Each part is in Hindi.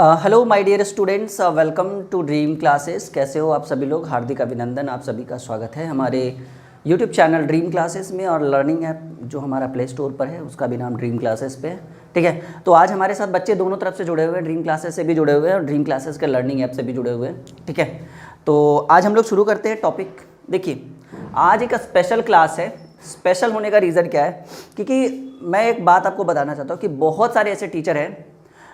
Hello my dear students, welcome to dream classes. कैसे हो आप सभी लोग? हार्दिक अभिनंदन, आप सभी का स्वागत है हमारे यूट्यूब चैनल ड्रीम क्लासेस में। और लर्निंग ऐप जो हमारा प्ले स्टोर पर है उसका भी नाम ड्रीम क्लासेस पे है, ठीक है। तो आज हमारे साथ बच्चे दोनों तरफ से जुड़े हुए हैं, ड्रीम क्लासेस से भी जुड़े हुए हैं और ड्रीम क्लासेस के लर्निंग ऐप से भी जुड़े हुए हैं, ठीक है। तो आज हम लोग शुरू करते हैं टॉपिक। देखिए, आज एक स्पेशल क्लास है। स्पेशल होने का रीज़न क्या है? क्योंकि मैं एक बात आपको बताना चाहता हूँ कि बहुत सारे ऐसे टीचर हैं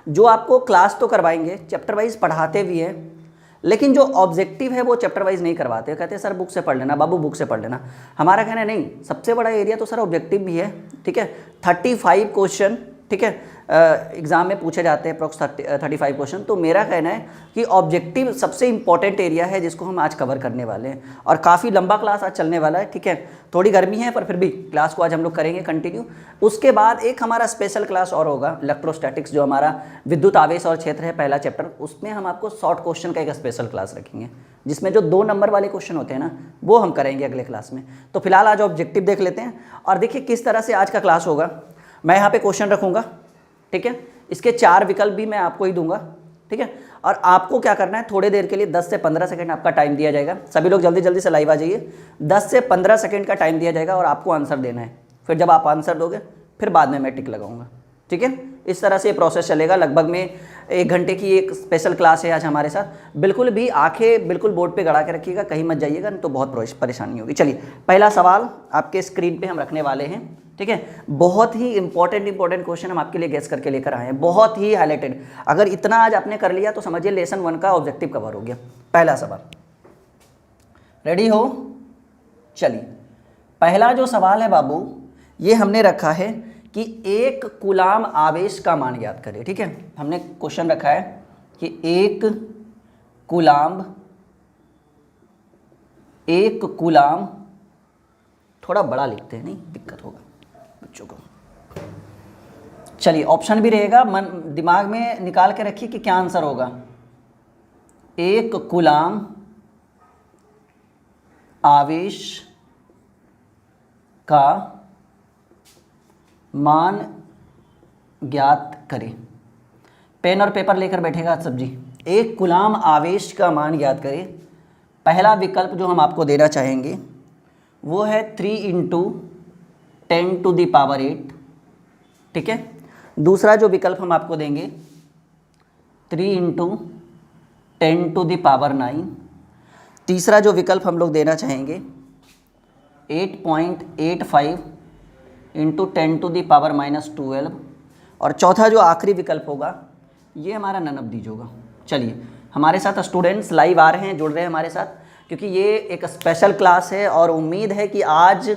जो आपको क्लास तो करवाएंगे, चैप्टर वाइज पढ़ाते भी हैं, लेकिन जो ऑब्जेक्टिव है वो चैप्टर वाइज नहीं करवाते। कहते हैं सर बुक से पढ़ लेना, बाबू बुक से पढ़ लेना। हमारा कहना है नहीं, सबसे बड़ा एरिया तो सर ऑब्जेक्टिव भी है, ठीक है। 35 क्वेश्चन, ठीक है, एग्जाम में पूछे जाते हैं अप्रॉक्स 35 क्वेश्चन। तो मेरा कहना है कि ऑब्जेक्टिव सबसे इंपॉर्टेंट एरिया है जिसको हम आज कवर करने वाले हैं। और काफ़ी लंबा क्लास आज चलने वाला है, ठीक है। थोड़ी गर्मी है पर फिर भी क्लास को आज हम लोग करेंगे कंटिन्यू। उसके बाद एक हमारा स्पेशल क्लास और होगा, इलेक्ट्रोस्टैटिक्स, जो हमारा विद्युत आवेश और क्षेत्र है, पहला चैप्टर। उसमें हम आपको शॉर्ट क्वेश्चन का एक स्पेशल क्लास रखेंगे, जिसमें जो 2 नंबर वाले क्वेश्चन होते हैं ना, वो हम करेंगे अगले क्लास में। तो फिलहाल आज ऑब्जेक्टिव देख लेते हैं। और देखिए किस तरह से आज का क्लास होगा। मैं यहाँ पे क्वेश्चन रखूँगा, ठीक है। इसके 4 विकल्प भी मैं आपको ही दूंगा, ठीक है। और आपको क्या करना है, थोड़ी देर के लिए 10 से 15 सेकंड आपका टाइम दिया जाएगा। सभी लोग जल्दी जल्दी से लाइव आ जाइए। 10 से 15 सेकंड का टाइम दिया जाएगा और आपको आंसर देना है। फिर जब आप आंसर दोगे फिर बाद में मैं टिक लगाऊंगा, ठीक है। इस तरह से ये प्रोसेस चलेगा। लगभग में 1 घंटे की एक स्पेशल क्लास है आज हमारे साथ। बिल्कुल भी आंखें बिल्कुल बोर्ड पे गड़ा के रखिएगा, कहीं मत जाइएगा, नहीं तो बहुत परेशानी होगी। चलिए, पहला सवाल आपके स्क्रीन पे हम रखने वाले हैं, ठीक है। बहुत ही इंपॉर्टेंट क्वेश्चन हम आपके लिए गेस करके लेकर आए हैं, बहुत ही हाईलाइटेड। अगर इतना आज आपने कर लिया तो समझिए लेसन 1 का ऑब्जेक्टिव कवर हो गया। पहला सवाल, रेडी हो? चलिए, पहला जो सवाल है बाबू, ये हमने रखा है कि 1 कूलाम आवेश का मान ज्ञात करें, ठीक है। हमने क्वेश्चन रखा है कि 1 कूलाम, थोड़ा बड़ा लिखते हैं, नहीं दिक्कत होगा बच्चों को। चलिए, ऑप्शन भी रहेगा, मन दिमाग में निकाल के रखिए कि क्या आंसर होगा। 1 कूलाम आवेश का मान ज्ञात करें। पेन और पेपर लेकर बैठेगा सब जी। 1 कूलाम आवेश का मान ज्ञात करें। पहला विकल्प जो हम आपको देना चाहेंगे वो है 3 × 10⁸, ठीक है। दूसरा जो विकल्प हम आपको देंगे 3 × 10⁹। तीसरा जो विकल्प हम लोग देना चाहेंगे 8.85 × 10⁻⁻12। और चौथा जो आखिरी विकल्प होगा ये हमारा नन ऑफ दीज होगा। चलिए, हमारे साथ स्टूडेंट्स लाइव आ रहे हैं, जुड़ रहे हैं हमारे साथ, क्योंकि ये एक स्पेशल क्लास है और उम्मीद है कि आज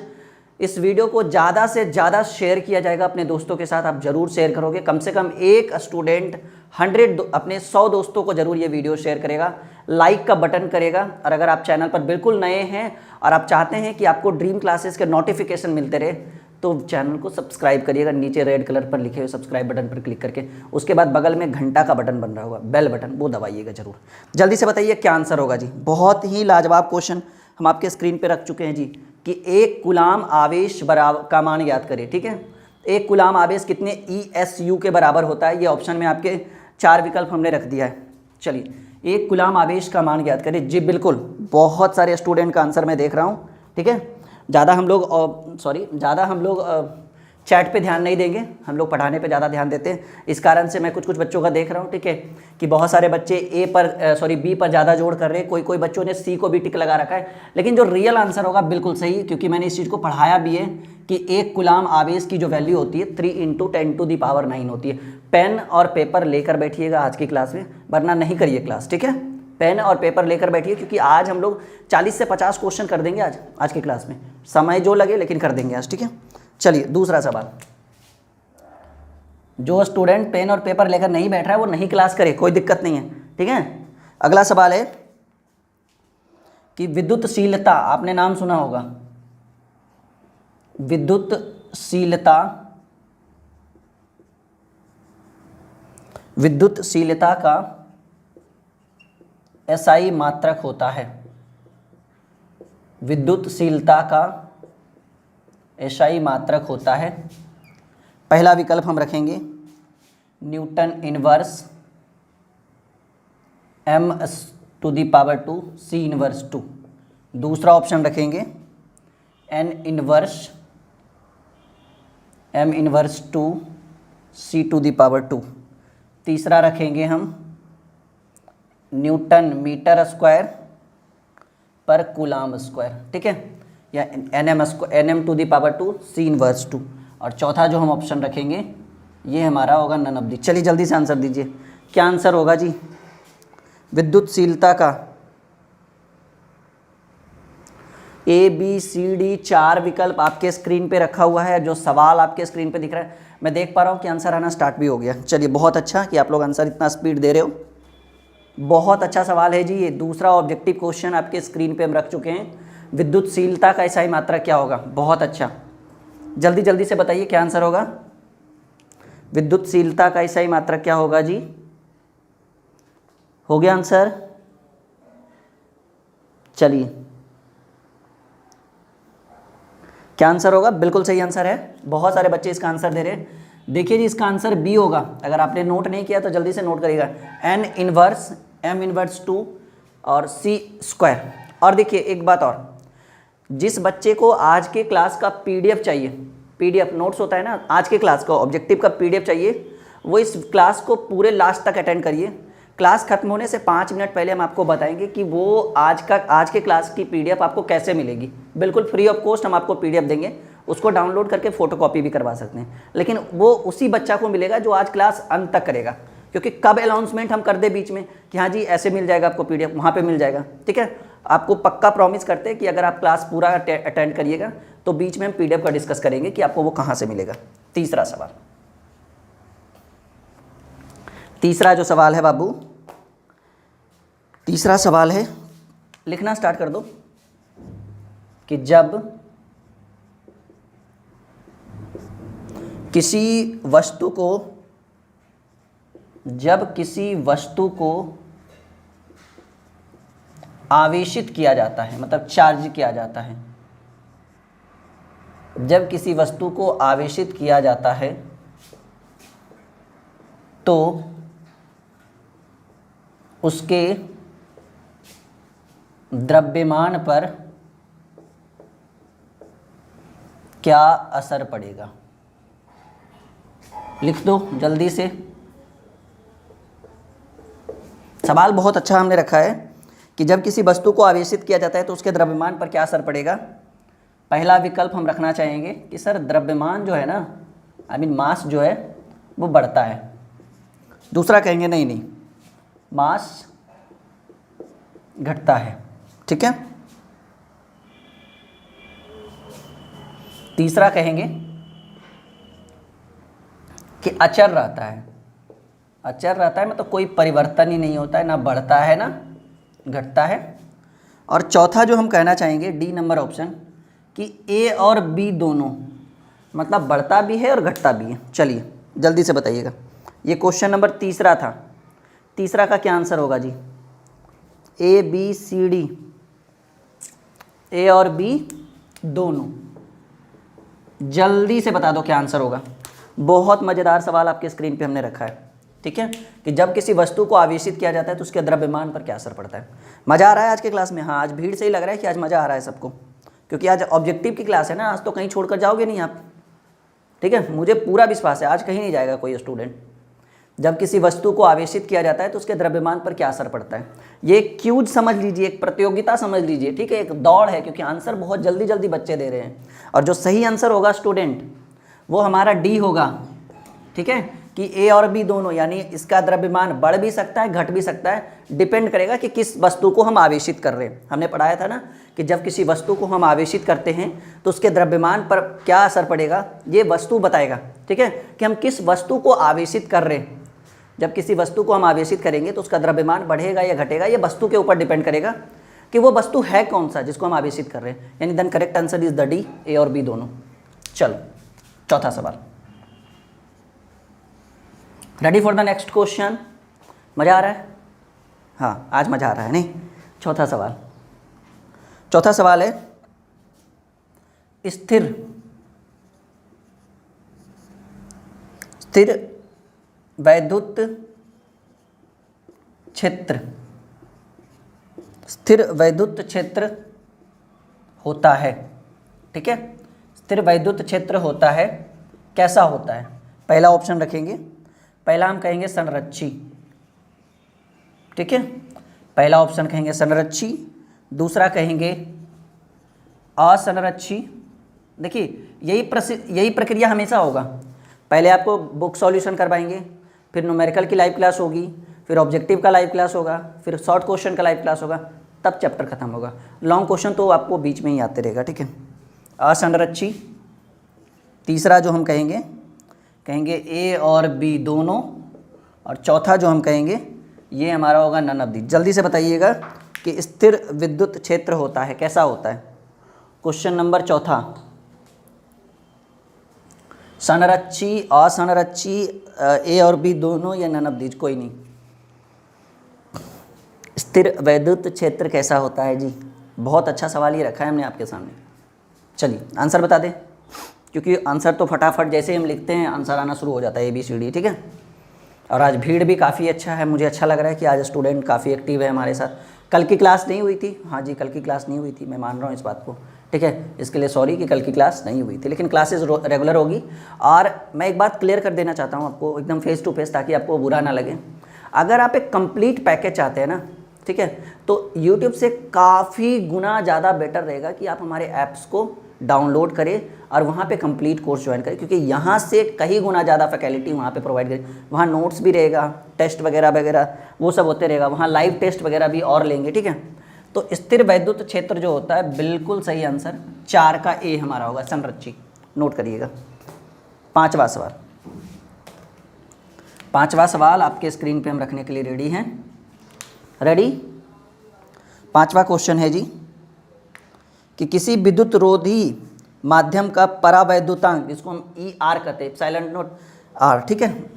इस वीडियो को ज़्यादा से ज़्यादा शेयर किया जाएगा अपने दोस्तों के साथ। आप ज़रूर शेयर करोगे, कम से कम एक स्टूडेंट 100 अपने 100 दोस्तों को ज़रूर ये वीडियो शेयर करेगा, लाइक का बटन करेगा। और अगर आप चैनल पर बिल्कुल नए हैं और आप चाहते हैं कि आपको ड्रीम क्लासेस के नोटिफिकेशन मिलते रहे, तो चैनल को सब्सक्राइब करिएगा। नीचे रेड कलर पर लिखे हुए सब्सक्राइब बटन पर क्लिक करके, उसके बाद बगल में घंटा का बटन बन रहा होगा, बेल बटन, वो दबाइएगा जरूर। जल्दी से बताइए क्या आंसर होगा जी। बहुत ही लाजवाब क्वेश्चन हम आपके स्क्रीन पे रख चुके हैं जी, कि 1 कूलाम आवेश बराबर का मान याद करें, ठीक है। 1 कूलाम आवेश कितने ESU के बराबर होता है, ये ऑप्शन में आपके 4 विकल्प हमने रख दिया है। चलिए, 1 कूलाम आवेश का मान याद करें जी। बिल्कुल, बहुत सारे स्टूडेंट का आंसर मैं देख रहा हूँ, ठीक है। ज़्यादा हम लोग चैट पे ध्यान नहीं देंगे, हम लोग पढ़ाने पे ज़्यादा ध्यान देते हैं। इस कारण से मैं कुछ बच्चों का देख रहा हूँ, ठीक है, कि बहुत सारे बच्चे बी पर ज़्यादा जोड़ कर रहे हैं। कोई बच्चों ने सी को भी टिक लगा रखा है। लेकिन जो रियल आंसर होगा बिल्कुल सही, क्योंकि मैंने इस चीज़ को पढ़ाया भी है कि 1 कूलाम आवेश की जो वैल्यू होती है 3 × 10⁹ होती है। पेन और पेपर लेकर बैठिएगा आज की क्लास में, वरना नहीं करिए क्लास, ठीक है। पेन और पेपर लेकर बैठिए, क्योंकि आज हम लोग 40 से 50 क्वेश्चन कर देंगे आज की क्लास में। समय जो लगे लेकिन कर देंगे आज, ठीक है। चलिए, दूसरा सवाल। जो स्टूडेंट पेन और पेपर लेकर नहीं बैठ रहा है वो नहीं क्लास करे, कोई दिक्कत नहीं है, ठीक है। अगला सवाल है कि विद्युतशीलता, आपने नाम सुना होगा, विद्युतशीलता का SI मात्रक होता है। विद्युतशीलता का SI मात्रक होता है। पहला विकल्प हम रखेंगे newton inverse, m to the power 2 c inverse 2। दूसरा ऑप्शन रखेंगे n inverse m inverse 2 c to the power 2। तीसरा रखेंगे हम न्यूटन मीटर स्क्वायर पर कूलाम स्क्वायर, ठीक है, या nm to the power 2 c inverse 2। और चौथा जो हम ऑप्शन रखेंगे ये हमारा होगा नन ऑफ दी। चलिए जल्दी से आंसर दीजिए, क्या आंसर होगा जी विद्युतशीलता का? ए बी सी डी 4 विकल्प आपके स्क्रीन पे रखा हुआ है, जो सवाल आपके स्क्रीन पे दिख रहा है मैं देख पा रहा हूँ कि आंसर आना स्टार्ट भी हो गया। चलिए बहुत अच्छा कि आप लोग आंसर इतना स्पीड दे रहे हो, बहुत अच्छा सवाल है जी। ये दूसरा ऑब्जेक्टिव क्वेश्चन आपके स्क्रीन पे हम रख चुके हैं। विद्युतशीलता का इकाई मात्रक क्या होगा? बहुत अच्छा, जल्दी जल्दी से बताइए क्या आंसर होगा। विद्युतशीलता का इकाई मात्रक क्या होगा जी? हो गया आंसर? चलिए क्या आंसर होगा? बिल्कुल सही आंसर है, बहुत सारे बच्चे इसका आंसर दे रहे हैं। देखिए जी इसका आंसर बी होगा। अगर आपने नोट नहीं किया तो जल्दी से नोट करिएगा, n इनवर्स m इनवर्स 2 और c स्क्वायर। और देखिए एक बात और, जिस बच्चे को आज के क्लास का पीडीएफ चाहिए, पीडीएफ नोट्स होता है ना, आज के क्लास का ऑब्जेक्टिव का पीडीएफ चाहिए, वो इस क्लास को पूरे लास्ट तक अटेंड करिए। क्लास खत्म होने से 5 मिनट पहले हम आपको बताएंगे कि वो आज के क्लास की पीडीएफ आपको कैसे मिलेगी। बिल्कुल फ्री ऑफ कॉस्ट हम आपको पीडीएफ देंगे, उसको डाउनलोड करके फोटोकॉपी भी करवा सकते हैं, लेकिन वो उसी बच्चा को मिलेगा जो आज क्लास अंत तक करेगा। क्योंकि कब अनाउंसमेंट हम कर दे बीच में कि हाँ जी ऐसे मिल जाएगा आपको पीडीएफ, वहाँ पे मिल जाएगा, ठीक है। आपको पक्का प्रॉमिस करते हैं कि अगर आप क्लास पूरा अटेंड करिएगा तो बीच में हम पीडीएफ का डिस्कस करेंगे कि आपको वो कहाँ से मिलेगा। तीसरा सवाल, तीसरा जो सवाल है बाबू, तीसरा सवाल है, लिखना स्टार्ट कर दो कि जब किसी वस्तु को आवेशित किया जाता है, मतलब चार्ज किया जाता है, जब किसी वस्तु को आवेशित किया जाता है तो उसके द्रव्यमान पर क्या असर पड़ेगा? लिख दो जल्दी से। सवाल बहुत अच्छा हमने रखा है कि जब किसी वस्तु को आवेशित किया जाता है तो उसके द्रव्यमान पर क्या असर पड़ेगा। पहला विकल्प हम रखना चाहेंगे कि सर द्रव्यमान जो है ना, मास जो है वो बढ़ता है। दूसरा कहेंगे नहीं, मास घटता है, ठीक है। तीसरा कहेंगे कि अचर रहता है, अचर रहता है मतलब कोई परिवर्तन ही नहीं होता है, ना बढ़ता है ना घटता है। और चौथा जो हम कहना चाहेंगे, डी नंबर ऑप्शन, कि ए और बी दोनों मतलब बढ़ता भी है और घटता भी है। चलिए जल्दी से बताइएगा, ये क्वेश्चन नंबर तीसरा था, तीसरा का क्या आंसर होगा जी? A B C D, A और बी दोनों, जल्दी से बता दो क्या आंसर होगा। बहुत मज़ेदार सवाल आपके स्क्रीन पे हमने रखा है, ठीक है, कि जब किसी वस्तु को आवेशित किया जाता है तो उसके द्रव्यमान पर क्या असर पड़ता है। मज़ा आ रहा है आज के क्लास में? हाँ, आज भीड़ से ही लग रहा है कि आज मज़ा आ रहा है सबको, क्योंकि आज ऑब्जेक्टिव की क्लास है ना, आज तो कहीं छोड़कर जाओगे नहीं आप, ठीक है। मुझे पूरा विश्वास है आज कहीं नहीं जाएगा कोई स्टूडेंट। जब किसी वस्तु को आवेशित किया जाता है तो उसके द्रव्यमान पर क्या असर पड़ता है। ये एक क्यूज समझ लीजिए, एक प्रतियोगिता समझ लीजिए, ठीक है, एक दौड़ है, क्योंकि आंसर बहुत जल्दी जल्दी बच्चे दे रहे हैं। और जो सही आंसर होगा स्टूडेंट वो हमारा डी होगा, ठीक है, कि ए और बी दोनों, यानी इसका द्रव्यमान बढ़ भी सकता है घट भी सकता है, डिपेंड करेगा कि किस वस्तु को हम आवेशित कर रहे हैं। हमने पढ़ाया था ना कि जब किसी वस्तु को हम आवेशित करते हैं तो उसके द्रव्यमान पर क्या असर पड़ेगा, ये वस्तु बताएगा, ठीक है, कि हम किस वस्तु को आवेशित कर रहे हैं। जब किसी वस्तु को हम आवेशित करेंगे तो उसका द्रव्यमान बढ़ेगा या घटेगा, ये वस्तु के ऊपर डिपेंड करेगा कि वो वस्तु है कौन सा जिसको हम आवेशित कर रहे हैं। यानी then correct answer is the D, A और बी दोनों। चलो चौथा सवाल, ready for the next question. मज़ा आ रहा है? हाँ आज मज़ा आ रहा है नहीं। चौथा सवाल, चौथा सवाल है स्थिर वैद्युत क्षेत्र स्थिर वैद्युत क्षेत्र होता है, ठीक है, स्थिर वैद्युत क्षेत्र होता है, कैसा होता है? पहला ऑप्शन रखेंगे, पहला हम कहेंगे संरक्षी, ठीक है, पहला ऑप्शन कहेंगे संरक्षी, दूसरा कहेंगे असंरक्षी। देखिए यही प्रक्रिया हमेशा होगा, पहले आपको बुक सॉल्यूशन करवाएंगे, फिर न्यूमेरिकल की लाइव क्लास होगी, फिर ऑब्जेक्टिव का लाइव क्लास होगा, फिर शॉर्ट क्वेश्चन का लाइव क्लास होगा, तब चैप्टर खत्म होगा। लॉन्ग क्वेश्चन तो आपको बीच में ही आते रहेगा, ठीक है। असंरक्षी, तीसरा जो हम कहेंगे ए और बी दोनों, और चौथा जो हम कहेंगे ये हमारा होगा नन ऑफ दी। जल्दी से बताइएगा कि स्थिर विद्युत क्षेत्र होता है, कैसा होता है? क्वेश्चन नंबर चौथा, संरक्षी, असंरक्षी, ए और बी दोनों या नन ऑफ दीज, कोई नहीं। स्थिर वैद्युत क्षेत्र कैसा होता है जी? बहुत अच्छा सवाल ये रखा है हमने आपके सामने। चलिए आंसर बता दें, क्योंकि आंसर तो फटाफट जैसे हम लिखते हैं आंसर आना शुरू हो जाता है, ABCD, ठीक है। और आज भीड़ भी काफ़ी अच्छा है, मुझे अच्छा लग रहा है कि आज स्टूडेंट काफ़ी एक्टिव है हमारे साथ। कल की क्लास नहीं हुई थी, हाँ जी कल की क्लास नहीं हुई थी, मैं मान रहा हूँ इस बात को, ठीक है, इसके लिए सॉरी कि कल की क्लास नहीं हुई थी, लेकिन क्लासेस रेगुलर होगी। और मैं एक बात क्लियर कर देना चाहता हूँ आपको एकदम फेस टू फेस, ताकि आपको बुरा ना लगे। अगर आप एक कंप्लीट पैकेज चाहते हैं ना, ठीक है, तो यूट्यूब से काफ़ी गुना ज़्यादा बेटर रहेगा कि आप हमारे ऐप्स को डाउनलोड करें और वहाँ पे कंप्लीट कोर्स ज्वाइन करें, क्योंकि यहाँ से कई गुना ज़्यादा फैकल्टी वहाँ पे प्रोवाइड करें। वहाँ नोट्स भी रहेगा, टेस्ट वगैरह वगैरह वो सब होते रहेगा, वहाँ लाइव टेस्ट वगैरह भी और लेंगे, ठीक है। तो स्थिर वैद्युत क्षेत्र जो होता है, बिल्कुल सही आंसर 4 का ए हमारा होगा, संरक्षी। नोट करिएगा। पाँचवा सवाल आपके स्क्रीन पे हम रखने के लिए रेडी हैं। रेडी? पाँचवा क्वेश्चन है जी कि किसी विद्युत रोधी माध्यम का परावैद्युतांक, जिसको हम ER कहते हैं, साइलेंट नोट R, ठीक है,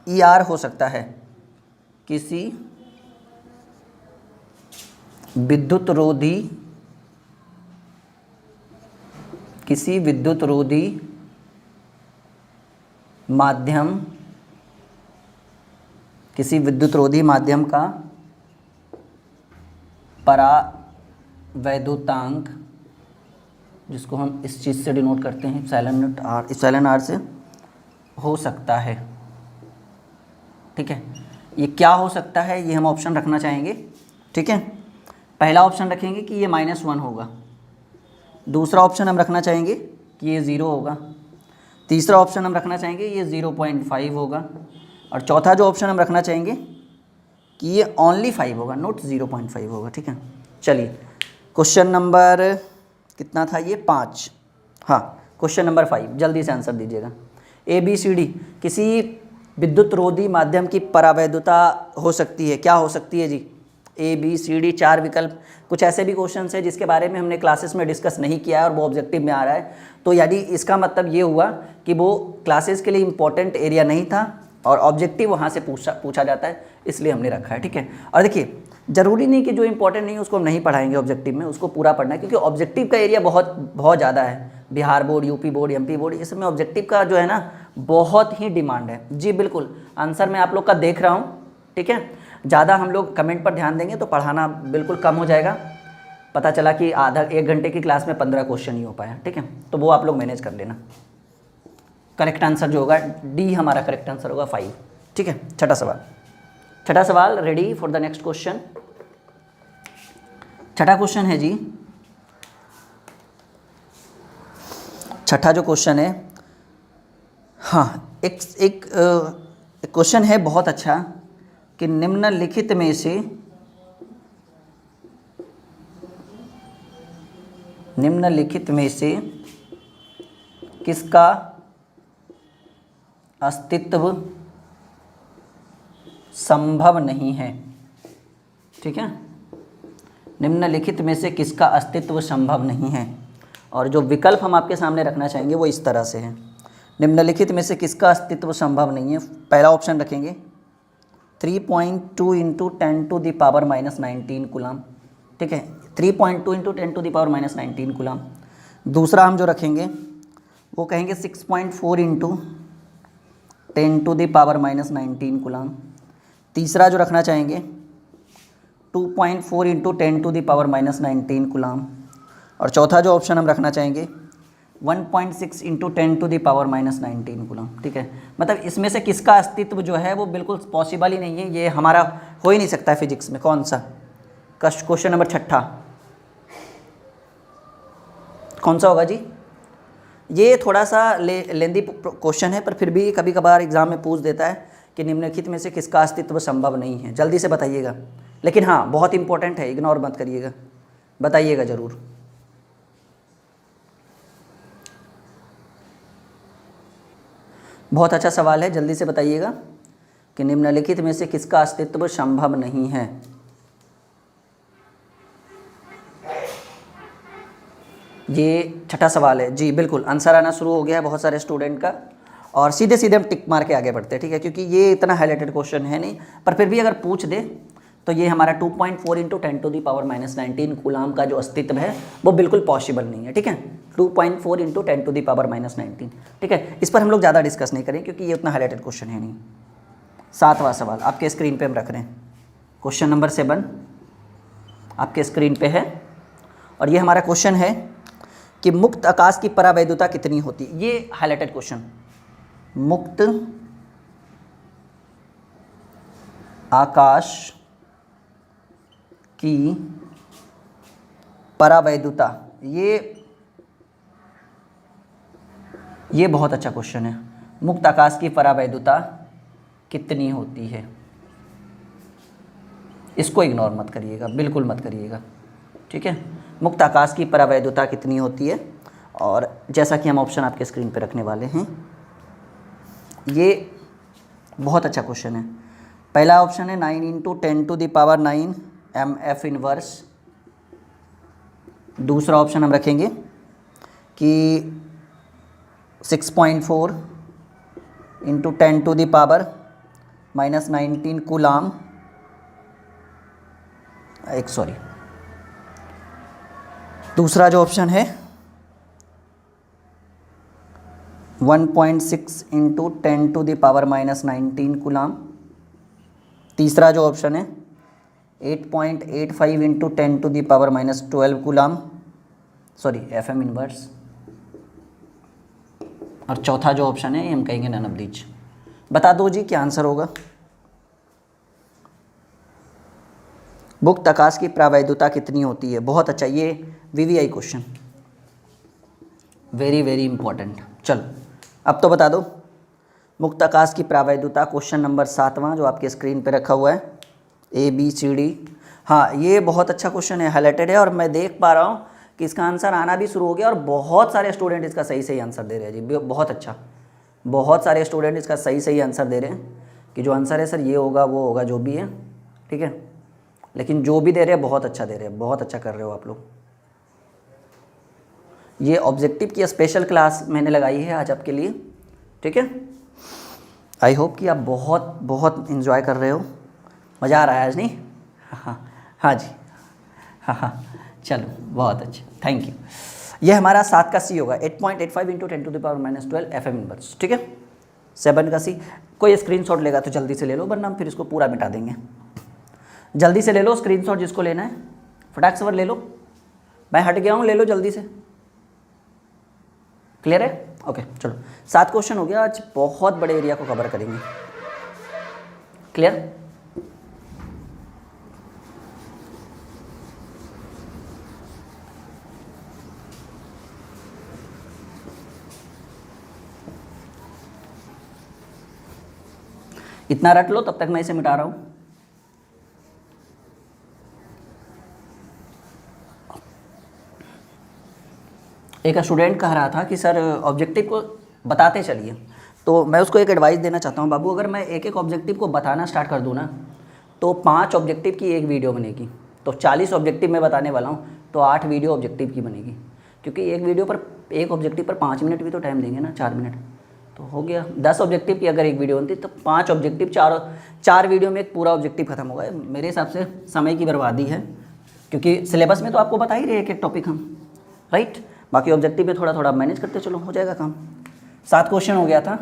ER हो सकता है। किसी विद्युत रोधी माध्यम का परावैद्युतांक, जिसको हम इस चीज़ से डिनोट करते हैं साइलेंट R से, हो सकता है, ठीक है। ये क्या हो सकता है, ये हम ऑप्शन रखना चाहेंगे, ठीक है। पहला ऑप्शन रखेंगे कि ये -1 होगा, दूसरा ऑप्शन हम रखना चाहेंगे कि ये 0 होगा, तीसरा ऑप्शन हम रखना चाहेंगे ये 0.5 होगा, और चौथा जो ऑप्शन हम रखना चाहेंगे कि ये ओनली 5 होगा, नोट 0.5 होगा, ठीक है। चलिए क्वेश्चन नंबर कितना था ये? 5। हाँ, क्वेश्चन नंबर 5, जल्दी से आंसर दीजिएगा। ABCD, किसी विद्युत रोधी माध्यम की परावैद्युता हो सकती है, क्या हो सकती है जी? ABCD 4 विकल्प। कुछ ऐसे भी क्वेश्चन है जिसके बारे में हमने क्लासेस में डिस्कस नहीं किया है और वो ऑब्जेक्टिव में आ रहा है, तो यानी इसका मतलब ये हुआ कि वो क्लासेस के लिए इम्पोर्टेंट एरिया नहीं था और ऑब्जेक्टिव वहाँ से पूछा जाता है, इसलिए हमने रखा है, ठीक है। और देखिए ज़रूरी नहीं कि जो इंपॉर्टेंट नहीं है उसको हम नहीं पढ़ाएंगे ऑब्जेक्टिव में, उसको पूरा पढ़ना है, क्योंकि ऑब्जेक्टिव का एरिया बहुत ज़्यादा है। Bihar board, UP board, MP board, इस समय ऑब्जेक्टिव का जो है ना बहुत ही डिमांड है जी। बिल्कुल, आंसर मैं आप लोग का देख रहा हूँ, ठीक है। ज़्यादा हम लोग कमेंट पर ध्यान देंगे तो पढ़ाना बिल्कुल कम हो जाएगा। पता चला कि आधा 1 घंटे की क्लास में 15 क्वेश्चन ही हो पाया, ठीक है, तो वो आप लोग मैनेज कर लेना। करेक्ट आंसर जो होगा D हमारा करेक्ट आंसर होगा 5, ठीक है। छठा सवाल, ready for the next question. छठा क्वेश्चन है जी, छठा जो क्वेश्चन है, हाँ, एक क्वेश्चन है बहुत अच्छा कि निम्नलिखित में से किसका अस्तित्व संभव नहीं है, ठीक है। निम्नलिखित में से किसका अस्तित्व संभव नहीं है, और जो विकल्प हम आपके सामने रखना चाहेंगे वो इस तरह से है। निम्नलिखित में से किसका अस्तित्व संभव नहीं है? पहला ऑप्शन रखेंगे 3.2 × 10⁻⁻19 कूलम, ठीक है, 3.2 × 10⁻⁻19 कूलम। दूसरा हम जो रखेंगे वो कहेंगे 6.4 × 10⁻⁻19 कूलम। तीसरा जो रखना चाहेंगे 2.4 इंटू 10⁻⁻19 कूलाम। और चौथा जो ऑप्शन हम रखना चाहेंगे 1.6 इंटू 10⁻⁻19 कूलाम। ठीक है, मतलब इसमें से किसका अस्तित्व जो है वो बिल्कुल पॉसिबल ही नहीं है, ये हमारा हो ही नहीं सकता है फिजिक्स में। कौन सा? क्वेश्चन नंबर 6 कौन सा होगा जी? ये थोड़ा सा लेंदी क्वेश्चन है, पर फिर भी कभी कभार एग्जाम में पूछ देता है कि निम्नलिखित में से किसका अस्तित्व संभव नहीं है। जल्दी से बताइएगा, लेकिन हाँ बहुत इंपॉर्टेंट है, इग्नोर मत करिएगा, बताइएगा ज़रूर। बहुत अच्छा सवाल है, जल्दी से बताइएगा कि निम्नलिखित में से किसका अस्तित्व संभव नहीं है। ये 6ठा सवाल है जी, बिल्कुल आंसर आना शुरू हो गया है बहुत सारे स्टूडेंट का, और सीधे सीधे हम टिक मार के आगे बढ़ते हैं। ठीक है, क्योंकि ये इतना हाईलाइटेड क्वेश्चन है नहीं, पर फिर भी अगर पूछ दे तो ये हमारा 2.4 इंटू 10⁻⁻19 कूलाम का जो अस्तित्व है वो बिल्कुल पॉसिबल नहीं है। ठीक है, 2.4 इंटू 10⁻⁻19। ठीक है, इस पर हम लोग ज़्यादा डिस्कस नहीं करें क्योंकि ये उतना हाईलाइटेड क्वेश्चन है नहीं। 7वां सवाल आपके स्क्रीन पे हम रख रहे हैं, क्वेश्चन नंबर 7 आपके स्क्रीन पे है, और ये हमारा क्वेश्चन है कि मुक्त आकाश की परावैद्युता कितनी होती है। ये हाईलाइटेड क्वेश्चन, मुक्त आकाश की परावैद्युता, ये बहुत अच्छा क्वेश्चन है। मुक्त आकाश की परावैद्युता कितनी होती है, इसको इग्नोर मत करिएगा, बिल्कुल मत करिएगा। ठीक है, मुक्त आकाश की परावैद्युता कितनी होती है, और जैसा कि हम ऑप्शन आपके स्क्रीन पे रखने वाले हैं, ये बहुत अच्छा क्वेश्चन है। पहला ऑप्शन है 9 इंटू 10⁹ mf इनवर्स। दूसरा ऑप्शन हम रखेंगे कि 6.4 इंटू 10⁻⁻19 कूलाम, दूसरा जो ऑप्शन है 1.6 इंटू 10⁻⁻19 कूलाम। तीसरा जो ऑप्शन है 8.85 into 10⁻⁻12 coulomb, sorry FM inverse. और चौथा जो ऑप्शन है ये हम कहेंगे नन ऑफ दीज। बता दो जी क्या आंसर होगा। मुक्त आकाश की परावैद्युता कितनी होती है, बहुत अच्छा, ये VVI question, very very important. चलो अब तो बता दो, मुक्त आकाश की परावैद्युता, क्वेश्चन नंबर 7वां जो आपके स्क्रीन पे रखा हुआ है, ABCD। हाँ ये बहुत अच्छा क्वेश्चन है, हाईलाइटेड है, और मैं देख पा रहा हूँ कि इसका आंसर आना भी शुरू हो गया, और बहुत सारे स्टूडेंट इसका सही सही आंसर दे रहे हैं जी, बहुत अच्छा। बहुत सारे स्टूडेंट इसका सही सही आंसर दे रहे हैं कि जो आंसर है सर ये होगा वो होगा जो भी है। ठीक है, लेकिन जो भी दे रहे हैं बहुत अच्छा दे रहे हैं, बहुत अच्छा कर रहे हो आप लोग। ये ऑब्जेक्टिव की स्पेशल क्लास मैंने लगाई है आज आपके लिए। ठीक है, आई होप कि आप बहुत बहुत इन्जॉय कर रहे हो, मज़ा आ रहा है आज, नहीं? हाँ जी, हाँ चलो बहुत अच्छा, थैंक यू। ये हमारा 7 का C होगा, 8.85 इंटू 10⁻⁻12 FM इनवर्स। ठीक है, 7 का C। कोई स्क्रीनशॉट लेगा तो जल्दी से ले लो, वरना हम फिर इसको पूरा मिटा देंगे। जल्दी से ले लो स्क्रीनशॉट, जिसको लेना है फटाक से ले लो, मैं हट गया हूँ, ले लो जल्दी से। क्लियर है? ओके चलो 7 क्वेश्चन हो गया, आज बहुत बड़े एरिया को कवर करेंगे। क्लियर? इतना रट लो, तब तक मैं इसे मिटा रहा हूं। एक स्टूडेंट कह रहा था कि सर ऑब्जेक्टिव को बताते चलिए, तो मैं उसको एक एडवाइस देना चाहता हूँ। बाबू अगर मैं एक एक ऑब्जेक्टिव को बताना स्टार्ट कर दूँ ना, तो 5 ऑब्जेक्टिव की एक वीडियो बनेगी, तो 40 ऑब्जेक्टिव मैं बताने वाला हूँ, तो 8 वीडियो ऑब्जेक्टिव की बनेगी। क्योंकि एक वीडियो पर, एक ऑब्जेक्टिव पर 5 मिनट भी तो टाइम देंगे ना, 4 मिनट तो हो गया। 10 ऑब्जेक्टिव की अगर एक वीडियो बनती तो 5 ऑब्जेक्टिव, 4 वीडियो में एक पूरा ऑब्जेक्टिव खत्म होगा। मेरे हिसाब से समय की बर्बादी है, क्योंकि सिलेबस में तो आपको बता ही रहे एक एक टॉपिक हम, राइट। बाकी ऑब्जेक्टिव में थोड़ा थोड़ा मैनेज करते चलो, हो जाएगा काम। 7 क्वेश्चन हो गया था।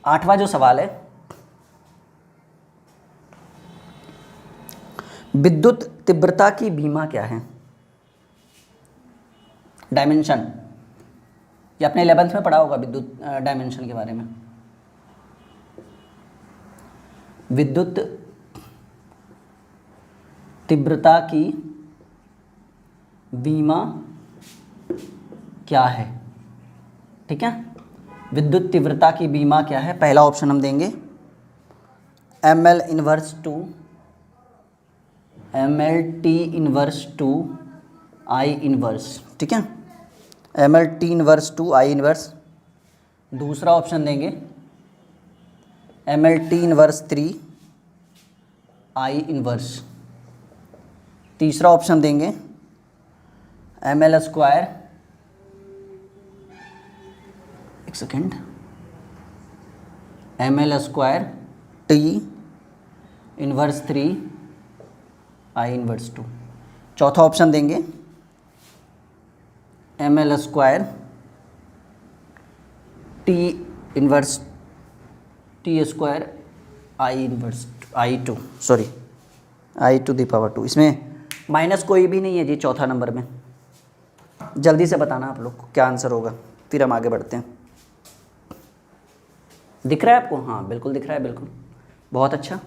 8वां जो सवाल है, विद्युत तीव्रता की बीमा क्या है? डायमेंशन, ये आपने 11th में पढ़ा होगा विद्युत डायमेंशन के बारे में। विद्युत तीव्रता की बीमा क्या है? ठीक है, विद्युत तीव्रता की बीमा क्या है? पहला ऑप्शन हम देंगे ml inverse two ml t inverse two I inverse. ठीक है, ml t inverse two I inverse. दूसरा ऑप्शन देंगे ml t inverse 3 I inverse. तीसरा ऑप्शन देंगे ml स्क्वायर, एक second, ml square t inverse 3 I inverse 2। चौथा ऑप्शन देंगे ml square t inverse t square I inverse I2, sorry I to the power 2। इसमें माइनस कोई भी नहीं है जी चौथा नंबर में। जल्दी से बताना आप लोग को क्या आंसर होगा, फिर हम आगे बढ़ते हैं। दिख रहा है आपको? हाँ बिल्कुल दिख रहा है, बिल्कुल, बहुत अच्छा।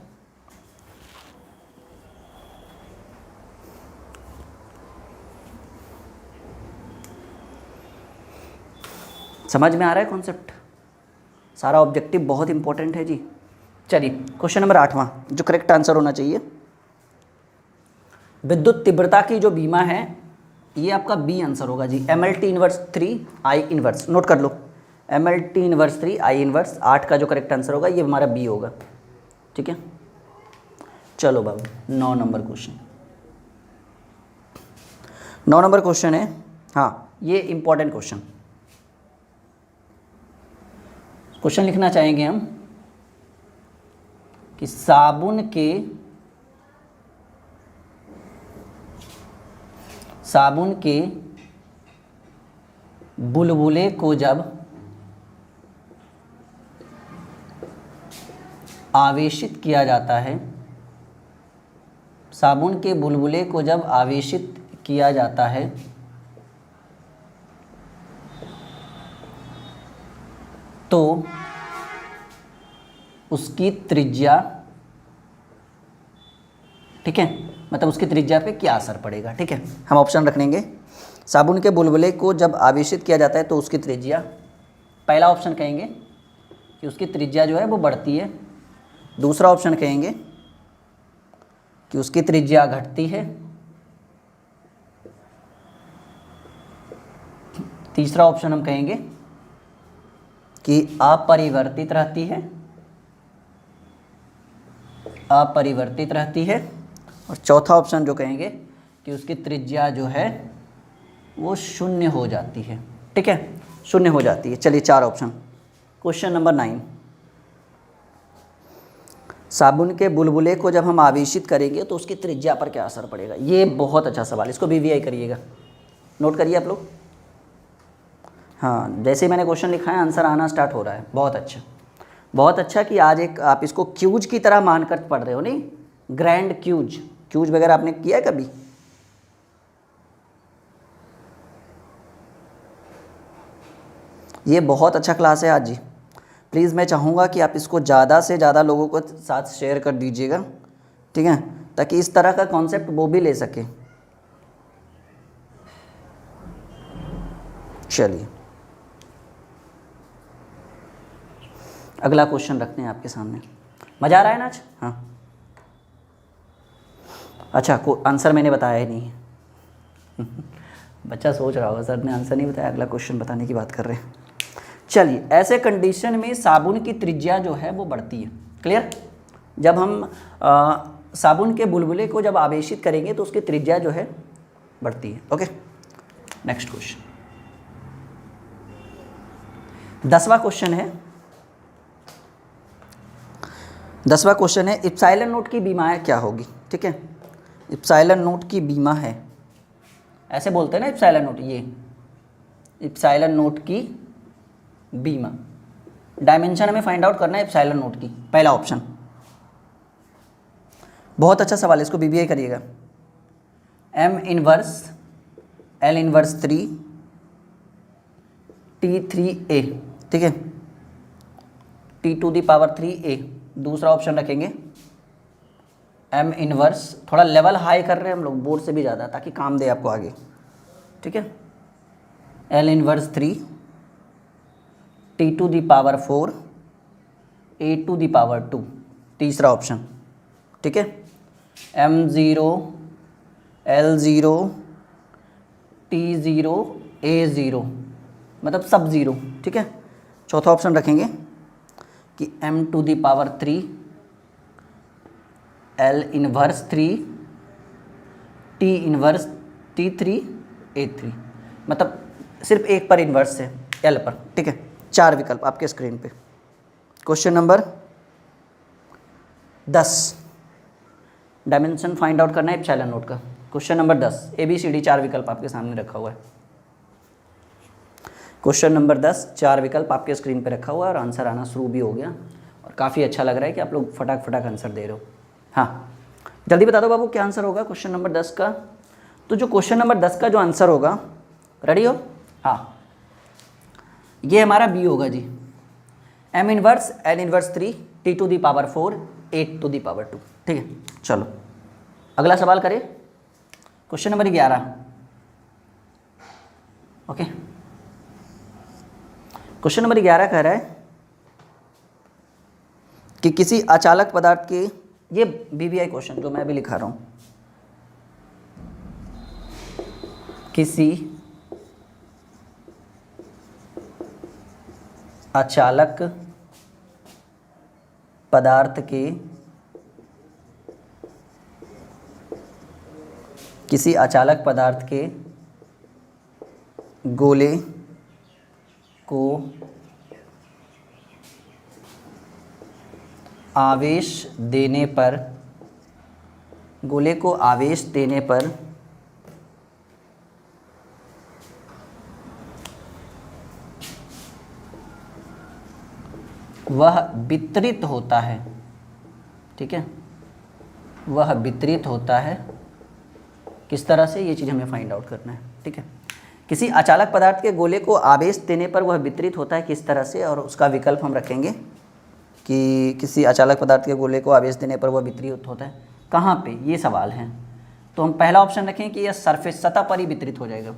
समझ में आ रहा है कॉन्सेप्ट? सारा ऑब्जेक्टिव बहुत इंपॉर्टेंट है जी। चलिए क्वेश्चन नंबर 8वां, जो करेक्ट आंसर होना चाहिए, विद्युत तीव्रता की जो बीमा है, ये आपका बी आंसर होगा जी। ml t inverse 3 I inverse, note कर लो, ml t inverse 3 I inverse. 8 का जो करेक्ट आंसर होगा ये हमारा बी होगा। ठीक है, चलो बाबू 9 नंबर क्वेश्चन। 9 नंबर क्वेश्चन है, हाँ ये इंपॉर्टेंट क्वेश्चन लिखना चाहेंगे हम कि साबुन के बुलबुले को जब आवेशित किया जाता है, साबुन के बुलबुले को जब आवेशित किया जाता है तो उसकी त्रिज्या, ठीक है, मतलब उसकी त्रिज्या पे क्या असर पड़ेगा। ठीक है, हम ऑप्शन रख लेंगे, साबुन के बुलबुले को जब आवेशित किया जाता है तो उसकी त्रिज्या, पहला ऑप्शन कहेंगे कि उसकी त्रिज्या जो है वो बढ़ती है। दूसरा ऑप्शन कहेंगे कि उसकी त्रिज्या घटती है। तीसरा ऑप्शन हम कहेंगे कि अपरिवर्तित रहती है, अपरिवर्तित रहती है। और चौथा ऑप्शन जो कहेंगे कि उसकी त्रिज्या जो है वो शून्य हो जाती है। ठीक है, शून्य हो जाती है। चलिए 4 ऑप्शन। क्वेश्चन नंबर 9, साबुन के बुलबुले को जब हम आवेशित करेंगे तो उसकी त्रिज्या पर क्या असर पड़ेगा। ये बहुत अच्छा सवाल, इसको वीवीआई करिएगा, नोट करिए आप लोग। हाँ, जैसे ही मैंने क्वेश्चन लिखा है आंसर आना स्टार्ट हो रहा है। बहुत अच्छा, बहुत अच्छा कि आज एक आप इसको क्यूज की तरह मानकर पढ़ रहे हो। नहीं, ग्रैंड क्यूज वगैरह आपने किया है कभी? ये बहुत अच्छा क्लास है आज जी। प्लीज़ मैं चाहूँगा कि आप इसको ज़्यादा से ज़्यादा लोगों को साथ शेयर कर दीजिएगा, ठीक है, ताकि इस तरह का कॉन्सेप्ट वो भी ले सके। चलिए अगला क्वेश्चन रखते हैं आपके सामने। मज़ा आ रहा है ना आज? हाँ, अच्छा, आंसर मैंने बताया ही नहीं है। बच्चा सोच रहा होगा सर ने आंसर नहीं बताया, अगला क्वेश्चन बताने की बात कर रहे हैं। चलिए, ऐसे कंडीशन में साबुन की त्रिज्या जो है वो बढ़ती है। क्लियर? जब हम साबुन के बुलबुले को जब आवेशित करेंगे तो उसकी त्रिज्या जो है बढ़ती है। Okay, next question. 10वां क्वेश्चन है, 10वां क्वेश्चन है, इप्सिलॉन नोट की बीमा क्या होगी। ठीक है, इप्सिलॉन नोट की बीमा है, ऐसे बोलते हैं ना इप्सिलॉन नोट, ये इप्सिलॉन नोट की बीमा। डायमेंशन हमें फाइंड आउट करना है इप्सिलॉन नोट की, पहला ऑप्शन। बहुत अच्छा सवाल है, इसको बीबीआई करिएगा। m inverse l inverse 3 T3a, ठीक है, T⁻3a। दूसरा ऑप्शन रखेंगे m इनवर्स, थोड़ा लेवल हाई कर रहे हैं हम लोग बोर्ड से भी ज़्यादा, ताकि काम दे आपको आगे, ठीक है, l इनवर्स 3 T⁴ A⁴ तीसरा ऑप्शन, ठीक है, m0 l0 T0 A0, मतलब सब ज़ीरो, ठीक है। चौथा ऑप्शन रखेंगे कि m⁻3 l inverse 3 T inverse T3 A3, मतलब सिर्फ एक पर इन्वर्स है, L पर, ठीक है। 4 विकल्प आपके स्क्रीन पे। Question number 10, dimension find out करना है एप्सिलॉन नोट का। क्वेश्चन नंबर 10, ABCD 4 विकल्प आपके सामने रखा हुआ है। क्वेश्चन नंबर 10, 4 विकल्प आपके स्क्रीन पे रखा हुआ है और आंसर आना शुरू भी हो गया और काफ़ी अच्छा लग रहा है कि आप लोग फटाक फटाक आंसर दे रहे हो। हाँ, जल्दी बता दो बाबू क्या आंसर होगा क्वेश्चन नंबर 10 का। तो जो क्वेश्चन नंबर 10 का जो आंसर होगा, रेडी हो? हाँ, ये हमारा बी होगा जी, m inverse l inverse 3 T⁴ A⁴ ठीक है। चलो अगला सवाल करें, question number 11। Okay, question number 11 कह रहा है कि किसी अचालक पदार्थ के, ये बीबीआई क्वेश्चन जो मैं अभी लिखा रहा हूं, किसी अचालक पदार्थ के, किसी अचालक पदार्थ के गोले को आवेश देने पर, गोले को आवेश देने पर वह वितरित होता है, ठीक है, वह वितरित होता है किस तरह से, ये चीज़ हमें फाइंड आउट करना है, ठीक है। किसी अचालक पदार्थ के गोले को आवेश देने पर वह वितरित होता है किस तरह से, और उसका विकल्प हम रखेंगे कि किसी अचालक पदार्थ के गोले को आवेश देने पर वह वितरित होता है कहाँ पे, ये सवाल है। तो हम पहला ऑप्शन रखें कि यह सरफेस, सतह पर ही वितरित हो जाएगा।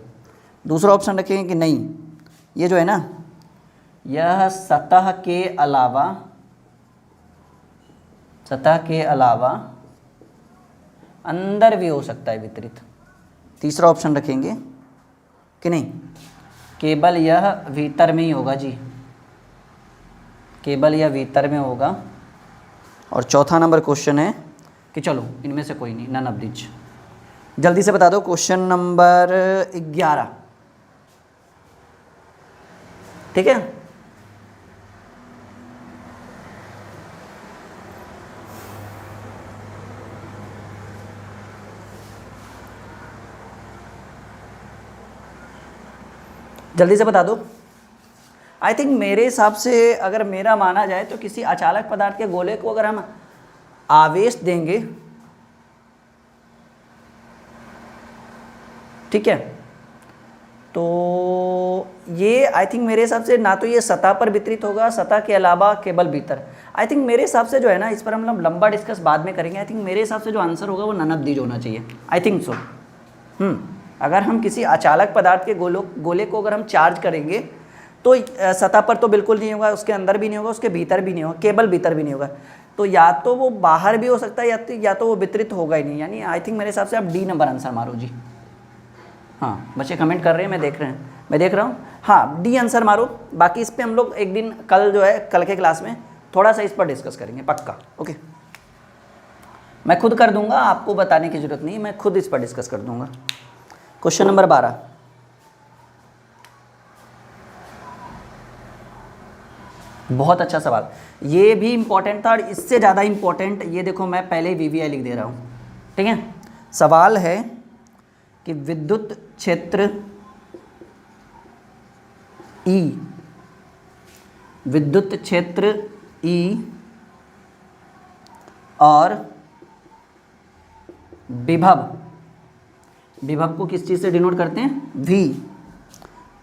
दूसरा ऑप्शन रखेंगे कि नहीं, ये जो है ना, यह सतह के अलावा, सतह के अलावा अंदर भी हो सकता है वितरित। तीसरा ऑप्शन रखेंगे कि नहीं, केवल यह भीतर में ही होगा जी, केवल यह भीतर में होगा। और चौथा नंबर क्वेश्चन है कि चलो इनमें से कोई नहीं, नन ऑफ दिस। जल्दी से बता दो क्वेश्चन नंबर 11, ठीक है। जल्दी से बता दो। आई थिंक मेरे हिसाब से, अगर मेरा माना जाए तो किसी अचालक पदार्थ के गोले को अगर हम आवेश देंगे, ठीक है, तो ये आई थिंक मेरे हिसाब से ना तो ये सतह पर वितरित होगा, सतह के अलावा केवल भीतर। आई थिंक मेरे हिसाब से जो है ना, इस पर हम लोग लंबा डिस्कस बाद में करेंगे। आई थिंक मेरे हिसाब से जो आंसर होगा वो नन ऑफ दीज होना चाहिए, आई थिंक सो। अगर हम किसी अचालक पदार्थ के गोले को अगर हम चार्ज करेंगे तो सतह पर तो बिल्कुल नहीं होगा, उसके अंदर भी नहीं होगा, उसके भीतर भी नहीं होगा, केवल भीतर भी नहीं होगा। तो या तो वो बाहर भी हो सकता है या तो वो वितरित होगा ही नहीं। यानी आई थिंक मेरे हिसाब से आप डी नंबर आंसर मारो जी। हाँ, बच्चे कमेंट कर रहे हैं, मैं देख रहा हूँ। हाँ, डी आंसर मारो। बाकी इस पर हम लोग एक दिन कल जो है, कल के क्लास में थोड़ा सा इस पर डिस्कस करेंगे, पक्का। ओके, मैं खुद कर दूंगा, आपको बताने की जरूरत नहीं, मैं खुद इस पर डिस्कस कर दूंगा। क्वेश्चन नंबर 12, बहुत अच्छा सवाल, ये भी इंपॉर्टेंट था और इससे ज़्यादा इंपॉर्टेंट, ये देखो मैं पहले ही वीवीआई लिख दे रहा हूँ, ठीक है। सवाल है कि विद्युत क्षेत्र E, विद्युत क्षेत्र E और विभव, विभव को किस चीज़ से डिनोट करते हैं? V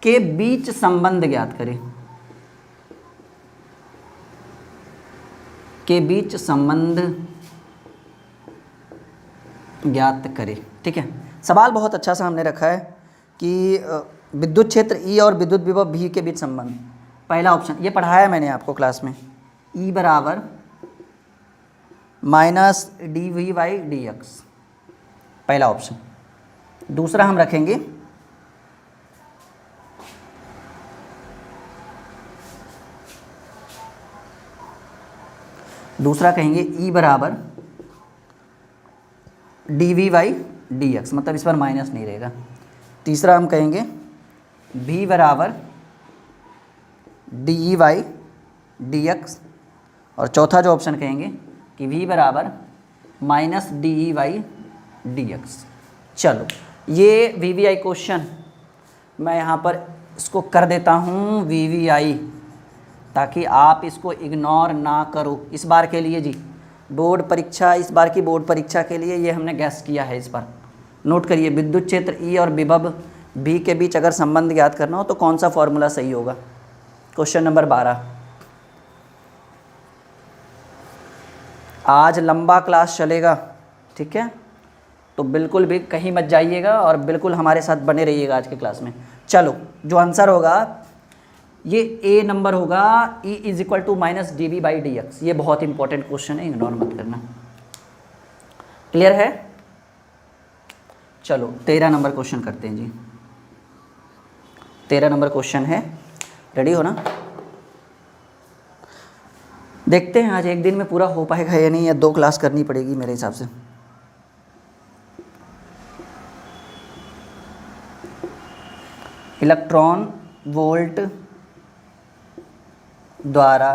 के बीच संबंध ज्ञात करें, के बीच संबंध ज्ञात करें। ठीक है, सवाल बहुत अच्छा सा हमने रखा है कि विद्युत क्षेत्र E और विद्युत विभव V के बीच संबंध। पहला ऑप्शन ये पढ़ाया मैंने आपको क्लास में, E बराबर माइनस dV/dx, पहला ऑप्शन। दूसरा हम रखेंगे दूसरा कहेंगे E बराबर dV/dx, मतलब इस पर माइनस नहीं रहेगा। तीसरा हम कहेंगे V बराबर dE/dx, और चौथा जो ऑप्शन कहेंगे कि V बराबर माइनस dE/dx। चलो ये VVI क्वेश्चन मैं यहाँ पर इसको कर देता हूँ VVI, ताकि आप इसको इग्नोर ना करो। इस बार के लिए जी बोर्ड परीक्षा, इस बार की बोर्ड परीक्षा के लिए ये हमने गैस किया है। इस पर नोट करिए, विद्युत क्षेत्र E और विभव V के बीच अगर संबंध ज्ञात करना हो तो कौन सा फॉर्मूला सही होगा? Question number 12। आज लंबा क्लास चलेगा, ठीक है, तो बिल्कुल भी कहीं मत जाइएगा और बिल्कुल हमारे साथ बने रहिएगा आज के क्लास में। चलो जो आंसर होगा ये A नंबर होगा, E = माइनस dV/dx। ये बहुत इंपॉर्टेंट क्वेश्चन है, इग्नोर मत करना। क्लियर है? चलो 13 नंबर क्वेश्चन करते हैं जी। 13 नंबर क्वेश्चन है, रेडी हो ना? देखते हैं आज एक दिन में पूरा हो पाएगा या नहीं, या 2 क्लास करनी पड़ेगी मेरे हिसाब से। इलेक्ट्रॉन वोल्ट द्वारा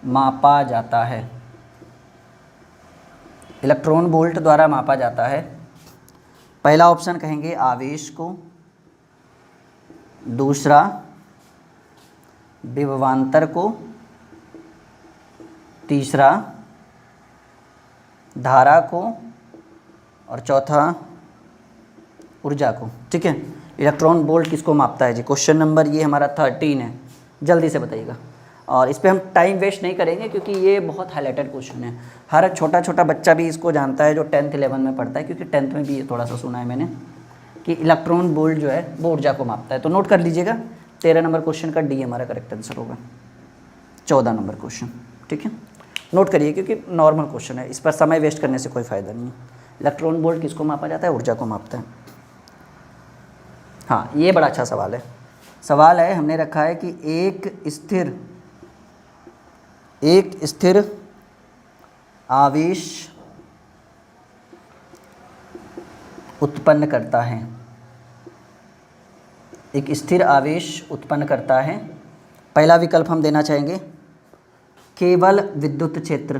मापा जाता है, इलेक्ट्रॉन वोल्ट द्वारा मापा जाता है। पहला ऑप्शन कहेंगे आवेश को, दूसरा विभवांतर को, तीसरा धारा को, और चौथा ऊर्जा को। ठीक है, इलेक्ट्रॉन वोल्ट किसको मापता है जी? क्वेश्चन नंबर ये हमारा 13 है, जल्दी से बताइएगा। और इस पे हम टाइम वेस्ट नहीं करेंगे क्योंकि ये बहुत हाईलाइटेड क्वेश्चन है। हर छोटा छोटा बच्चा भी इसको जानता है जो 10th 11 में पढ़ता है, क्योंकि 10th में भी ये थोड़ा सा सुना है मैंने कि इलेक्ट्रॉन वोल्ट जो है वो ऊर्जा को मापता है। तो नोट कर लीजिएगा, 13 नंबर क्वेश्चन का डी हमारा करेक्ट आंसर होगा। 14 नंबर क्वेश्चन, ठीक है, नोट करिए क्योंकि नॉर्मल क्वेश्चन है, इस पर समय वेस्ट करने से कोई फ़ायदा नहीं है। इलेक्ट्रॉन वोल्ट किसको मापा जाता है? ऊर्जा को मापता है। हाँ, ये बड़ा अच्छा सवाल है। सवाल है, हमने रखा है कि एक स्थिर आवेश उत्पन्न करता है, एक स्थिर आवेश उत्पन्न करता है। पहला विकल्प हम देना चाहेंगे केवल विद्युत क्षेत्र,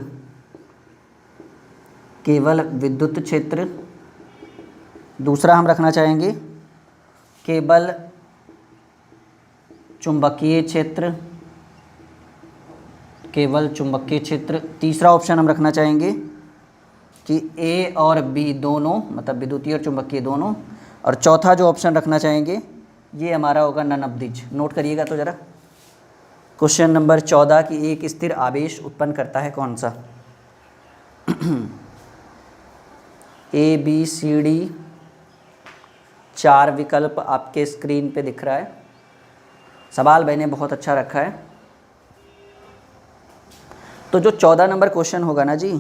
केवल विद्युत क्षेत्र। दूसरा हम रखना चाहेंगे केवल चुंबकीय क्षेत्र, केवल चुंबकीय क्षेत्र। तीसरा ऑप्शन हम रखना चाहेंगे कि ए और बी दोनों, मतलब विद्युतीय और चुंबकीय दोनों। और चौथा जो ऑप्शन रखना चाहेंगे ये हमारा होगा नन ऑफ दीज। नोट करिएगा तो ज़रा, क्वेश्चन नंबर 14 की एक स्थिर आवेश उत्पन्न करता है कौन सा? ए बी सी डी 4 विकल्प आपके स्क्रीन पे दिख रहा है। सवाल मैंने बहुत अच्छा रखा है। तो जो 14 नंबर क्वेश्चन होगा ना जी,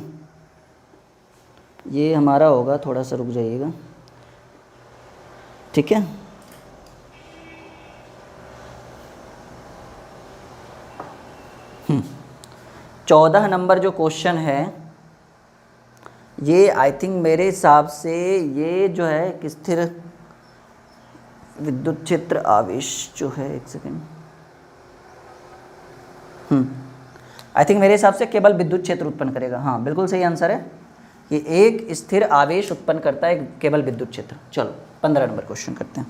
ये हमारा होगा, थोड़ा सा रुक जाइएगा, ठीक है। 14 नंबर जो क्वेश्चन है ये आई थिंक मेरे हिसाब से ये जो है एक स्थिर विद्युत क्षेत्र आवेश जो है, एक सेकेंड, आई थिंक मेरे हिसाब से केवल विद्युत क्षेत्र उत्पन्न करेगा। हाँ, बिल्कुल सही आंसर है कि एक स्थिर आवेश उत्पन्न करता है केवल विद्युत क्षेत्र। चलो 15 नंबर क्वेश्चन करते हैं।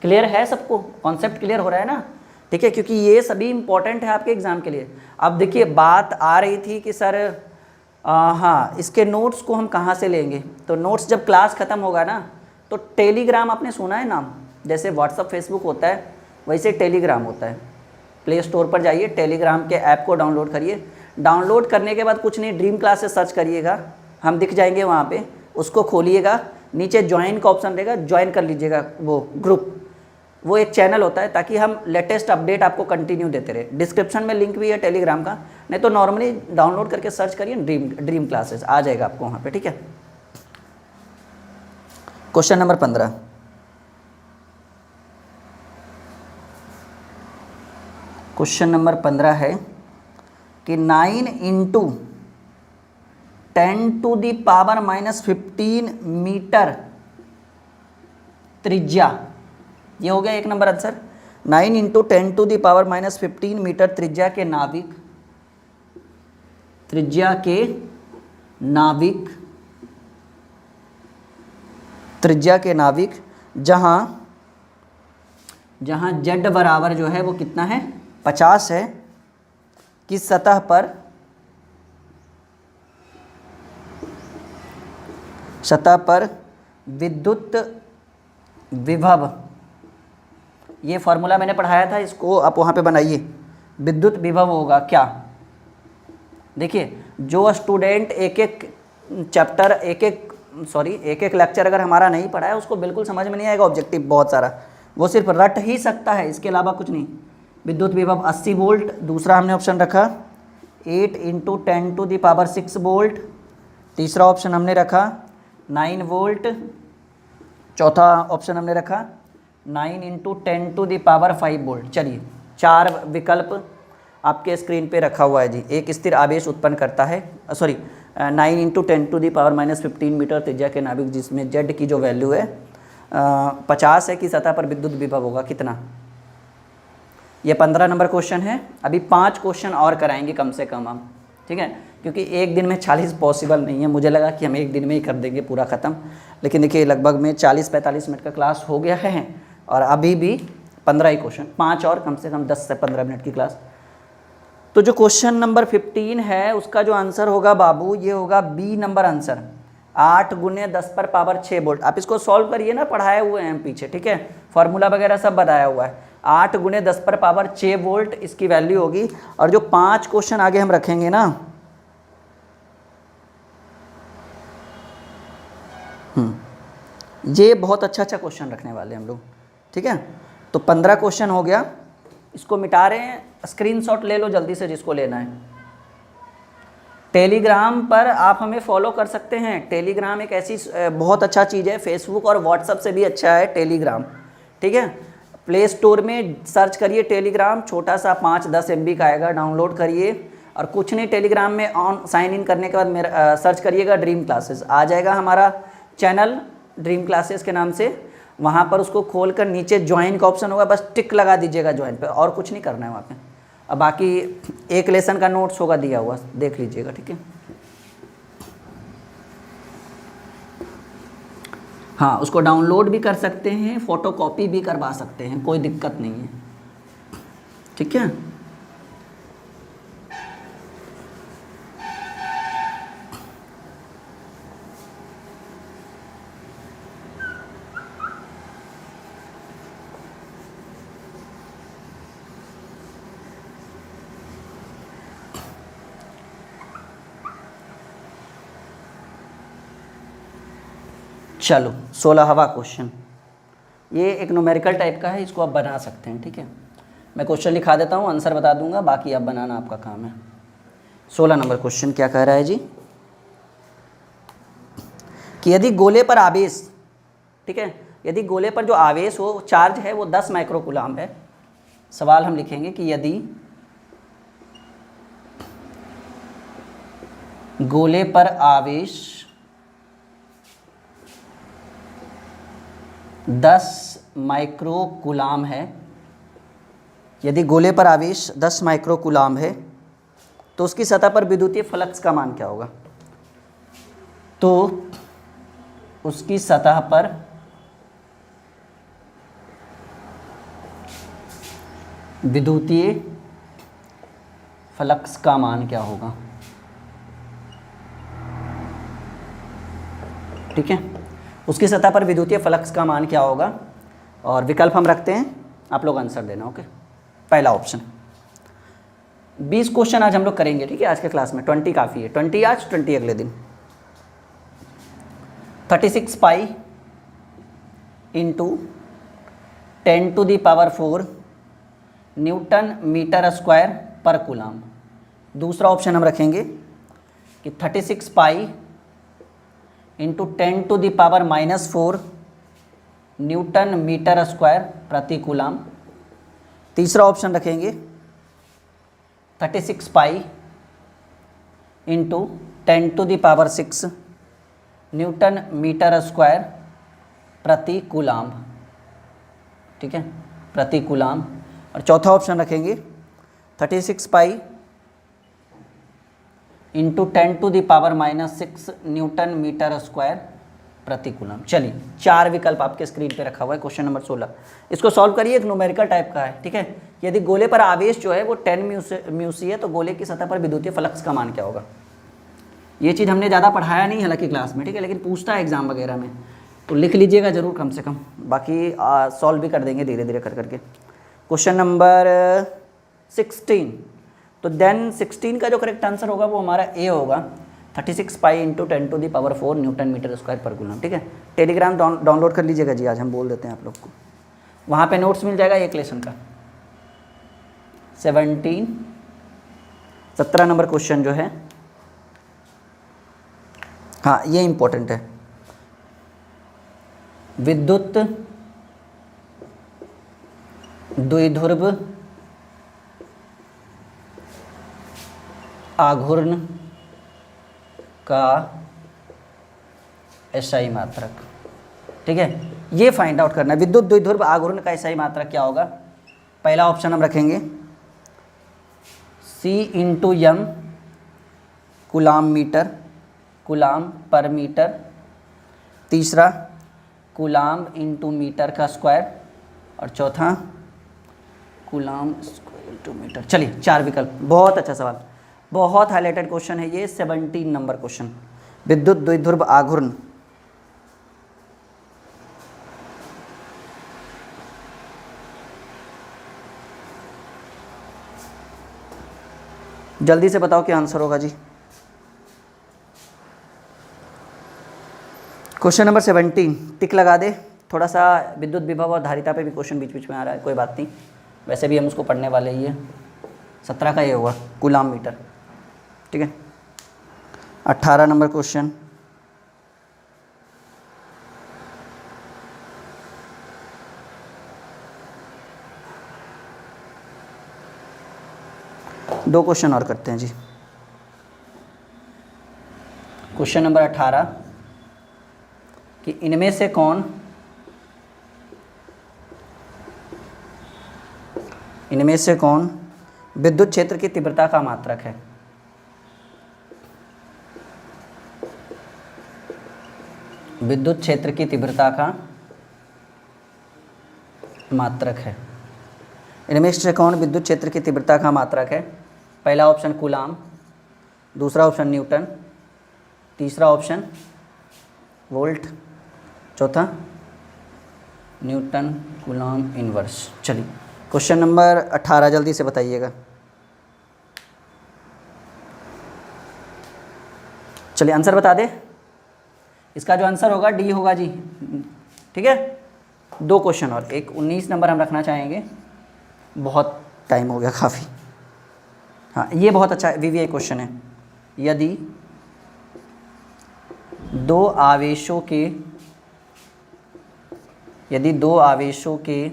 क्लियर है सबको? कॉन्सेप्ट क्लियर हो रहा है ना? ठीक है, क्योंकि ये सभी इंपॉर्टेंट है आपके एग्जाम के लिए। अब देखिए, बात आ रही थी कि सर हाँ, इसके नोट्स को हम कहाँ से लेंगे? तो नोट्स जब क्लास ख़त्म होगा ना, तो टेलीग्राम आपने सुना है नाम? जैसे व्हाट्सअप फेसबुक होता है वैसे टेलीग्राम होता है। प्ले स्टोर पर जाइए, टेलीग्राम के ऐप को डाउनलोड करिए। डाउनलोड करने के बाद कुछ नहीं, ड्रीम क्लासेस सर्च करिएगा, हम दिख जाएंगे वहाँ पे। उसको खोलिएगा, नीचे ज्वाइन का ऑप्शन रहेगा, ज्वाइन कर लीजिएगा वो ग्रुप। वो एक चैनल होता है ताकि हम लेटेस्ट अपडेट आपको कंटिन्यू देते रहे। डिस्क्रिप्शन में लिंक भी है टेलीग्राम का, नहीं तो नॉर्मली डाउनलोड करके सर्च करिए ड्रीम क्लासेस, आ जाएगा आपको वहाँ पे, ठीक है। Question number 15। क्वेश्चन नंबर 15 है कि 9 इंटू 10⁻⁻15 मीटर त्रिज्या, ये हो गया एक नंबर आंसर। 9 इंटू 10⁻⁻15 मीटर त्रिज्या के नाविक जहाँ जेड बराबर जो है वो कितना है, 50 है, की सतह पर विद्युत विभव, ये फॉर्मूला मैंने पढ़ाया था, इसको आप वहाँ पे बनाइए। विद्युत विभव होगा क्या? देखिए, जो स्टूडेंट एक एक लेक्चर अगर हमारा नहीं पढ़ा है, उसको बिल्कुल समझ में नहीं आएगा ऑब्जेक्टिव बहुत सारा, वो सिर्फ रट ही सकता है, इसके अलावा कुछ नहीं। विद्युत विभव 80 वोल्ट, दूसरा हमने ऑप्शन रखा 8 इंटू 10⁻6 वोल्ट, तीसरा ऑप्शन हमने रखा 9 वोल्ट, चौथा ऑप्शन हमने रखा 9 इंटू 10⁵ वोल्ट। चलिए, 4 विकल्प आपके स्क्रीन पे रखा हुआ है जी। एक स्थिर आवेश उत्पन्न करता है, 9 इंटू 10⁻⁻15 मीटर त्रिज्या के नाभिक जिसमें जेड की जो वैल्यू है 50 है, की सतह पर विद्युत विभव होगा कितना? ये 15 नंबर क्वेश्चन है। अभी 5 क्वेश्चन और कराएंगे कम से कम हम, ठीक है, क्योंकि एक दिन में 40 पॉसिबल नहीं है। मुझे लगा कि हम एक दिन में ही कर देंगे पूरा ख़त्म, लेकिन देखिए लगभग में 40-45 मिनट का क्लास हो गया है और अभी भी 15 ही क्वेश्चन, 5 और कम से कम 10 से 15 मिनट की क्लास। तो जो क्वेश्चन नंबर 15 है उसका जो आंसर होगा बाबू, ये होगा बी नंबर आंसर, 8 × 10⁻6 वोल्ट। आप इसको सॉल्व करिए ना, पढ़ाए हुए हैं पीछे, ठीक है, फार्मूला वगैरह सब बताया हुआ है। 8 × 10⁻6 वोल्ट इसकी वैल्यू होगी। और जो 5 क्वेश्चन आगे हम रखेंगे ना, ये बहुत अच्छा क्वेश्चन रखने वाले हम लोग, ठीक है। तो 15 क्वेश्चन हो गया, इसको मिटा रहे हैं, स्क्रीनशॉट ले लो जल्दी से जिसको लेना है। टेलीग्राम पर आप हमें फॉलो कर सकते हैं। टेलीग्राम एक ऐसी बहुत अच्छा चीज़ है, फेसबुक और व्हाट्सअप से भी अच्छा है टेलीग्राम, ठीक है। प्ले स्टोर में सर्च करिए टेलीग्राम, छोटा सा 5-10 MB का आएगा, डाउनलोड करिए। और कुछ नहीं, टेलीग्राम में साइन इन करने के बाद मेरा सर्च करिएगा ड्रीम क्लासेस, आ जाएगा हमारा चैनल ड्रीम क्लासेस के नाम से। वहाँ पर उसको खोल कर नीचे ज्वाइन का ऑप्शन होगा, बस टिक लगा दीजिएगा ज्वाइन पे, और कुछ नहीं करना है वहाँ पे। अब बाकी एक लेसन का नोट्स होगा दिया हुआ, देख लीजिएगा, ठीक है। हाँ, उसको डाउनलोड भी कर सकते हैं, फ़ोटोकॉपी भी करवा सकते हैं, कोई दिक्कत नहीं है, ठीक है। चलो 16वां क्वेश्चन, ये एक न्यूमेरिकल टाइप का है, इसको आप बना सकते हैं, ठीक है। मैं क्वेश्चन लिखा देता हूँ, आंसर बता दूंगा, बाकी आप बनाना आपका काम है। 16 नंबर क्वेश्चन क्या कह रहा है जी, कि यदि गोले पर आवेश, ठीक है, यदि गोले पर जो आवेश हो, चार्ज है, वो 10 माइक्रोकूलाम है। सवाल हम लिखेंगे कि यदि गोले पर आवेश 10 माइक्रोकूलाम है, यदि गोले पर आवेश 10 माइक्रोकूलाम है, तो उसकी सतह पर विद्युतीय फ्लक्स का मान क्या होगा? तो उसकी सतह पर विद्युतीय फ्लक्स का मान क्या होगा? ठीक है। उसकी सतह पर विद्युतीय फ्लक्स का मान क्या होगा, और विकल्प हम रखते हैं, आप लोग आंसर देना। ओके, पहला ऑप्शन। 20 क्वेश्चन आज हम लोग करेंगे, ठीक है, आज के क्लास में। 20 काफ़ी है, 20 आज, 20 अगले दिन। 36 pi into 10⁴ newton metre square पर कूलाम। दूसरा ऑप्शन हम रखेंगे कि 36 pi into 10⁻⁻⁴ newton metre square प्रति कूलाम। तीसरा ऑप्शन रखेंगे 36 pi into 10⁶ newton metre square प्रति कूलाम, ठीक है, प्रति कूलाम। और चौथा ऑप्शन रखेंगे 36 pi into 10⁻⁻⁶ newton metre square प्रति कूलम। चलिए, 4 विकल्प आपके स्क्रीन पे रखा हुआ है। क्वेश्चन नंबर 16, इसको सॉल्व करिए। एक न्यूमेरिकल टाइप का है, ठीक है। यदि गोले पर आवेश जो है वो 10 म्यू है तो गोले की सतह पर विद्युतीय फ्लक्स का मान क्या होगा। ये चीज़ हमने ज़्यादा पढ़ाया नहीं हालांकि क्लास में, ठीक है, लेकिन पूछता है एग्जाम वगैरह में, तो लिख लीजिएगा ज़रूर कम से कम। बाकी सॉल्व भी कर देंगे धीरे धीरे कर करके। क्वेश्चन नंबर 16, तो देन 16 का जो करेक्ट आंसर होगा वो हमारा ए होगा, 36 pi into 10⁴ newton metre square पर कूलम, ठीक है। टेलीग्राम डाउनलोड कर लीजिएगा जी, आज हम बोल देते हैं आप लोग को, वहाँ पे नोट्स मिल जाएगा एक लेसन का। 17 नंबर क्वेश्चन जो है, हाँ ये इंपॉर्टेंट है। विद्युत द्विध्रुव आघूर्ण का एसआई मात्रक, ठीक है, ये फाइंड आउट करना है। विद्युत द्विध्रुव आघूर्ण का एसआई मात्रक क्या होगा। पहला ऑप्शन हम रखेंगे C into M coulomb metre, coulomb पर मीटर। तीसरा कूलाम इंटू मीटर का स्क्वायर, और चौथा कूलाम स्क्वायर इंटू मीटर। चलिए, 4 विकल्प। बहुत अच्छा सवाल, बहुत हाईलाइटेड क्वेश्चन है ये। 17 नंबर क्वेश्चन, विद्युत द्विध्रुव आघूर्ण। जल्दी से बताओ क्या आंसर होगा जी। क्वेश्चन नंबर 17, टिक लगा दे। थोड़ा सा विद्युत विभव और धारिता पे भी क्वेश्चन बीच बीच में आ रहा है, कोई बात नहीं, वैसे भी हम उसको पढ़ने वाले ही है। 17 का ये होगा कूलाम मीटर, ठीक है। 18 नंबर क्वेश्चन, दो क्वेश्चन और करते हैं जी। क्वेश्चन नंबर 18 कि इनमें से कौन विद्युत क्षेत्र की तीव्रता का मात्रक है। विद्युत क्षेत्र की तीव्रता का मात्रक है। इनमें से कौन विद्युत क्षेत्र की तीव्रता का मात्रक है। पहला ऑप्शन कूलाम, दूसरा ऑप्शन न्यूटन, तीसरा ऑप्शन वोल्ट, चौथा न्यूटन कूलाम इनवर्स। चलिए, क्वेश्चन नंबर 18 जल्दी से बताइएगा। चलिए आंसर बता दे। इसका जो आंसर होगा डी होगा जी, ठीक है। 2 क्वेश्चन और, एक 19 नंबर हम रखना चाहेंगे, बहुत टाइम हो गया काफ़ी। हाँ, ये बहुत अच्छा वीवीआई क्वेश्चन है। यदि दो आवेशों के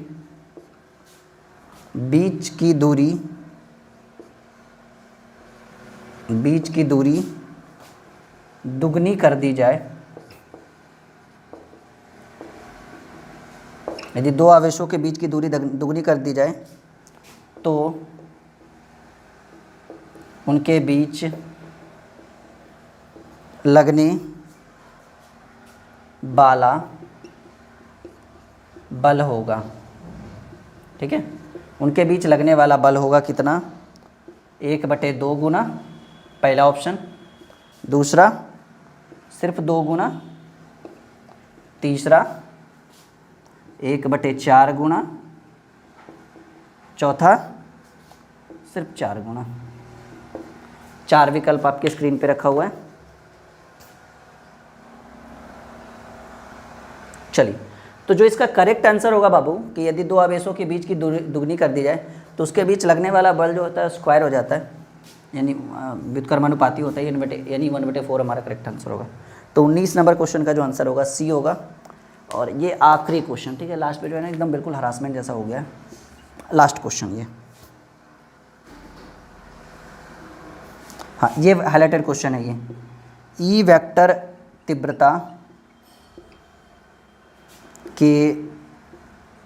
बीच की दूरी दुगनी कर दी जाए, यदि दो आवेशों के बीच की दूरी दुगनी कर दी जाए तो उनके बीच लगने वाला बल होगा, ठीक है। उनके बीच लगने वाला बल होगा कितना, 1/2 गुना, पहला ऑप्शन। दूसरा सिर्फ 2 गुना तीसरा 1/4 गुणा, चौथा सिर्फ 4 गुणा। 4 विकल्प आपके स्क्रीन पे रखा हुआ है। चलिए, तो जो इसका करेक्ट आंसर होगा बाबू कि यदि दो आवेशों के बीच की दुगनी कर दी जाए तो उसके बीच लगने वाला बल जो होता है स्क्वायर हो जाता है, यानी व्युत्क्रमानुपाती होता है, यानी 1/4 हमारा करेक्ट आंसर होगा। तो 19 नंबर क्वेश्चन का जो आंसर होगा सी होगा। और ये आखिरी क्वेश्चन, ठीक है, लास्ट पे जो है ना एकदम बिल्कुल हरासमेंट जैसा हो गया है। लास्ट क्वेश्चन ये, हाँ ये हाईलाइटेड क्वेश्चन है ये। ई वेक्टर तीव्रता के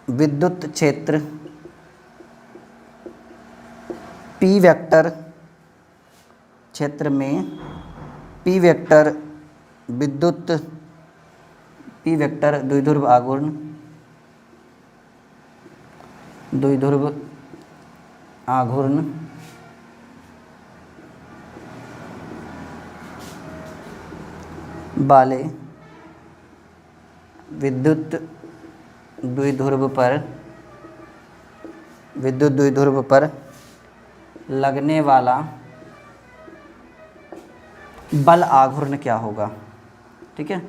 विद्युत क्षेत्र पी वेक्टर क्षेत्र में पी वेक्टर द्विध्रुव आघूर्ण वाले विद्युत द्विध्रुव पर लगने वाला बल आघूर्ण क्या होगा, ठीक है,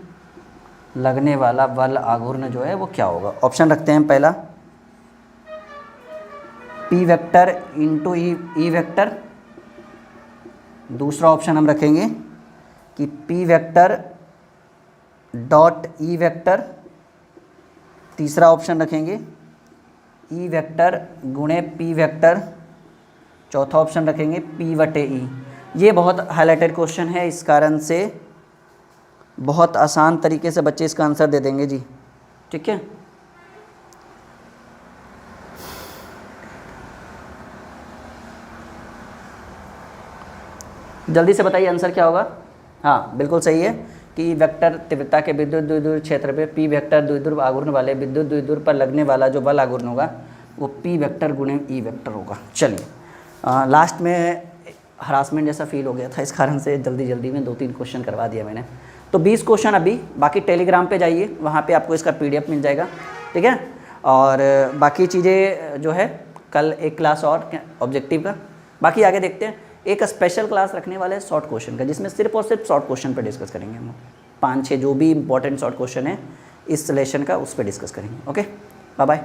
लगने वाला बल आघूर्ण जो है वो क्या होगा। ऑप्शन रखते हैं, पहला P vector into E vector, दूसरा ऑप्शन हम रखेंगे कि P vector dot E vector, तीसरा ऑप्शन रखेंगे ई वेक्टर गुणे पी वेक्टर, चौथा ऑप्शन रखेंगे P/E। ये बहुत हाईलाइटेड क्वेश्चन है, इस कारण से बहुत आसान तरीके से बच्चे इसका आंसर दे देंगे जी, ठीक है। जल्दी से बताइए आंसर क्या होगा। हाँ बिल्कुल सही है कि वेक्टर तीव्रता के विद्युत द्विध्रुव क्षेत्र पे पी वेक्टर द्विध्रुव आघूर्ण वाले विद्युत द्विध्रुव पर लगने वाला जो बल आघूर्ण होगा वो पी वेक्टर गुणे ई वेक्टर होगा। चलिए, लास्ट में हरासमेंट जैसा फील हो गया था, इस कारण से जल्दी में 2-3 क्वेश्चन करवा दिया मैंने। तो 20 क्वेश्चन अभी बाकी, टेलीग्राम पे जाइए, वहाँ पे आपको इसका PDF मिल जाएगा, ठीक है। और बाकी चीज़ें जो है कल एक क्लास और ऑब्जेक्टिव का, बाकी आगे देखते हैं। एक स्पेशल क्लास रखने वाले हैं शॉर्ट क्वेश्चन का, जिसमें सिर्फ और सिर्फ शॉर्ट क्वेश्चन पर डिस्कस करेंगे हम, 5-6 जो भी इंपॉर्टेंट शॉर्ट क्वेश्चन है इस लेसन का, उस पर डिस्कस करेंगे। Okay, bye bye.